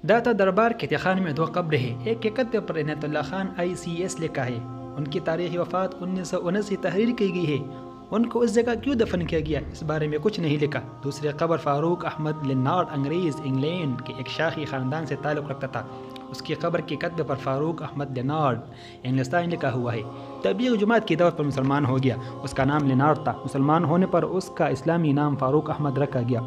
दाता दरबार के तहखाने में 2 कब्र है। एक के कत्ते पर इनायतुल्लाह खान ICS लिखा है। उनकी तारीख़ी वफ़ात 1979 तहरीर की गई है। उनको उस जगह क्यों दफन किया गया, इस बारे में कुछ नहीं लिखा। दूसरी कब्र फ़ारूक अहमद लिनार्ड अंग्रेज़ इंग्लैंड के एक शाही ख़ानदान से ताल्लुक़ रखता था। उसकी कब्र के कत्बे पर फ़ारूक अहमद लिनार्ड इंग्लिस्तान लिखा हुआ है। तबलीग जमात की दौर पर मुसलमान हो गया। उसका नाम लिनार्ड था। मुसलमान होने पर उसका इस्लामी नाम फ़ारूक अहमद रखा गया।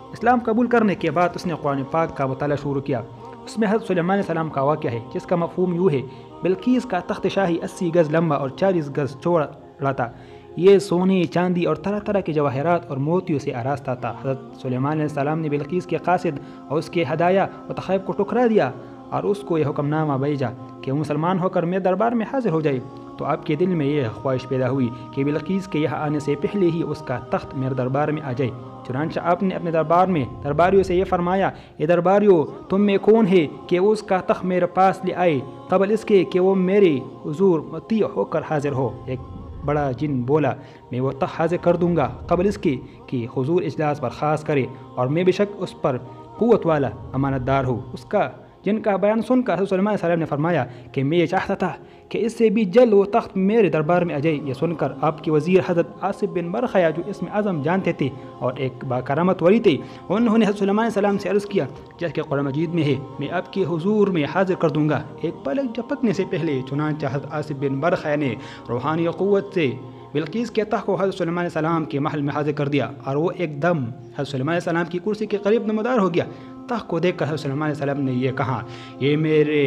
इस्लाम कबूल करने के बाद उसने कुरान पाक का मुताला शुरू किया। उसमें हज़रत सुलेमान अलैहिस्सलाम का वाक़या है, जिसका मफ़हूम यूँ है। बिल्कीस का तख्त शाही 80 गज़ लंबा और 40 गज़ चौड़ा था। ये सोने, चांदी और तरह तरह के जवाहरात और मोतियों से आरास्ता था। हज़रत सुलेमान अलैहिस्सलाम ने बिल्कीस के कासिद और उसके हदाया और तख़ाइब को ठुकरा दिया और उसको यह हुक्मनामा भेजा कि वो मुसलमान होकर मेरे दरबार में हाजिर हो जाए। तो आपके दिल में यह ख्वाहिश पैदा हुई कि बिल्कीस के यहाँ आने से पहले ही उसका तख्त मेरे दरबार में आ जाए। चुनांचे आपने अपने दरबार में दरबारियों से ये फरमाया, ये दरबारियों, तुम में कौन है कि वो उसका तख्त मेरे पास ले आए, क़बल इसके कि वो मेरे हुजूर मती होकर हाजिर हो। एक बड़ा जिन बोला, मैं वो तख्त हाजिर कर दूंगा क़बल इसके कि हुजूर इजलास बर्खास्त करे, और मैं बेशक उस पर क़ुव्वत वाला अमानतदार हूँ। उसका जिनका बयान सुनकर हज़रत सुलेमान अलैहिस्सलाम ने फरमाया कि मैं ये चाहता था कि इससे भी जल्द वो तख्त मेरे दरबार में आ जाए। ये सुनकर आपके वज़ीर हज़रत आसिफ बिन बरखया, जो इसमें आज़म जानते थे और एक बाकरामत वली थे, उन्होंने हज़रत सुलेमान अलैहिस्सलाम से अर्ज़ किया, जैसे कि कुरान मजीद में है, मैं आपके हुजूर में हाजिर कर दूंगा एक पलक झपकने से पहले। चुनांचे हज़रत आसिफ बिन बरखया ने रूहानी क़ुव्वत से बिल्कीस के तख्त को हज़रत सुलेमान अलैहिस्सलाम के महल में हाजिर कर दिया और वो एकदम हज़रत सुलेमान अलैहिस्सलाम की कुर्सी के करीब नमदार हो गया। तख्त को देखकर हज़रत सुलेमान अलैहिस्सलाम ने यह कहा, ये मेरे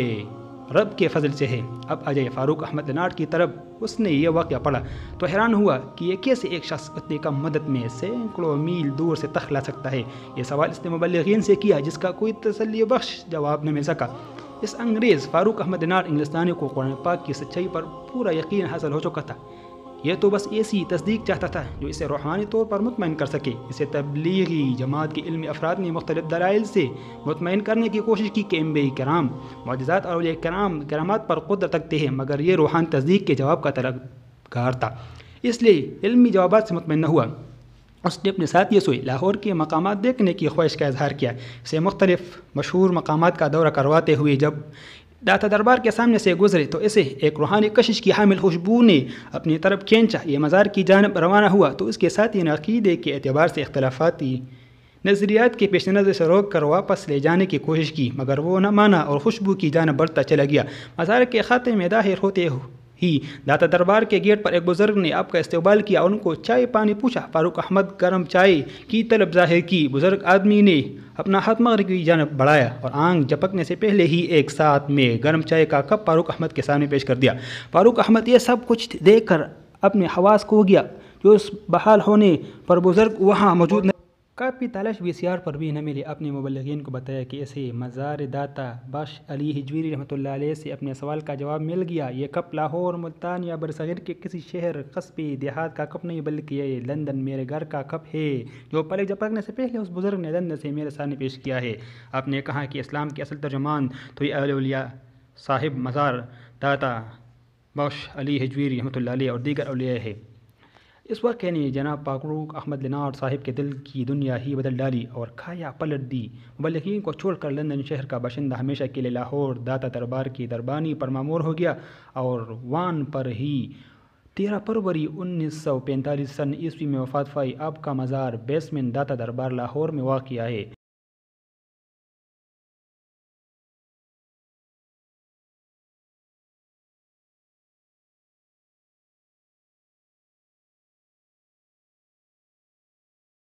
रब के फजल से है, अब आ जाइए फ़ारूक अहमद लिनार्ड की तरफ। उसने ये वाक़या पढ़ा तो हैरान हुआ कि ये कैसे एक शख्स इतनी कम मदद में सैकड़ों मील दूर से तख्त ला सकता है। ये सवाल इसने मुबल्लिगीन से किया, जिसका कोई तसल्ली बख्श जवाब न मिल सका। इस अंग्रेज़ फ़ारूक अहमद लिनार्ड इंग्लिस्तानी को कुरान पाक की सच्चाई पर पूरा यकीन हासिल हो चुका था। यह तो बस ऐसी तस्दीक चाहता था जो इसे रूहानी तौर पर मुतमईन कर सके। इसे तबलीगी जमात के इल्मी अफराद ने मुख्तलिफ दलाइल से मुतमईन करने की कोशिश की कि अंबिया किराम मुअज्जिज़ात और औलिया किराम करामात पर क़ुदरत रखते हैं, मगर ये रूहानी तस्दीक के जवाब का तलबगार था, इसलिए इल्मी जवाबात से मुतमईन न हुआ। उसने अपने साथियों से लाहौर के मकामात देखने की ख्वाहिश का इजहार किया। इसे मुख्तलिफ मशहूर मकामात का दौरा करवाते हुए जब दाता दरबार के सामने से गुजरे तो इसे एक रूहानी कशिश की हामिल खुशबू ने अपनी तरफ खींचा। ये मज़ार की जानब रवाना हुआ तो उसके साथी ने अक़ीदे के एतबार से इख्तलाफाती नज़रियात के पेश नज़र से रोक कर वापस ले जाने की कोशिश की, मगर वो न माना और खुशबू की जानब बढ़ता चला गया। मज़ार के खाते में दाखिल होते ही दाता दरबार के गेट पर एक बुज़ुर्ग ने आपका इस्तकबाल किया, उनको चाय पानी पूछा। फ़ारूक अहमद गर्म चाय की तलब ज़ाहिर की। बुज़ुर्ग आदमी ने अपना हाथ मगरिब की जानब बढ़ाया और आंख झपकने से पहले ही एक साथ में गर्म चाय का कप फ़ारूक अहमद के सामने पेश कर दिया। फ़ारूक अहमद ये सब कुछ देख कर अपने हवास खो गया, जो इस बहाल होने पर बुज़ुर्ग वहाँ मौजूद नहीं। काफ़ी तलाश VCR पर भी न मिले। अपने मुबल्लिगीन को बताया कि इसे मज़ार दाता बख्श अली हिजवीरी रहमतुल्लाह अलैह से अपने सवाल का जवाब मिल गया। ये कप लाहौर, मुल्तान या बरसग़ीर के किसी शहर, कस्बे, देहात का कप नहीं, बल्कि ये लंदन मेरे घर का कप है, जो पलक झपकने से पहले उस बुज़ुर्ग ने लंदन से मेरे सामने पेश किया है। आपने कहा कि इस्लाम के असल तर्जुमान तो ये औलिया साहिब मज़ार दाता बख्श अली हिजवीरी रहमतुल्लाह अलैह और दीगर औलिया है। इस वाक़ये ने जनाब फ़ारूक अहमद लिनार्ड साहिब के दिल की दुनिया ही बदल डाली और खाया पलट दी। मुबल्लिगीन को छोड़कर लंदन शहर का बाशिंदा हमेशा के लिए लाहौर दाता दरबार की दरबानी पर मामूर हो गया और वान पर ही 13 फरवरी 1945 सन ईस्वी में वफ़ात पाई। आपका मज़ार बेसमेंट दाता दरबार लाहौर में वाक़या है।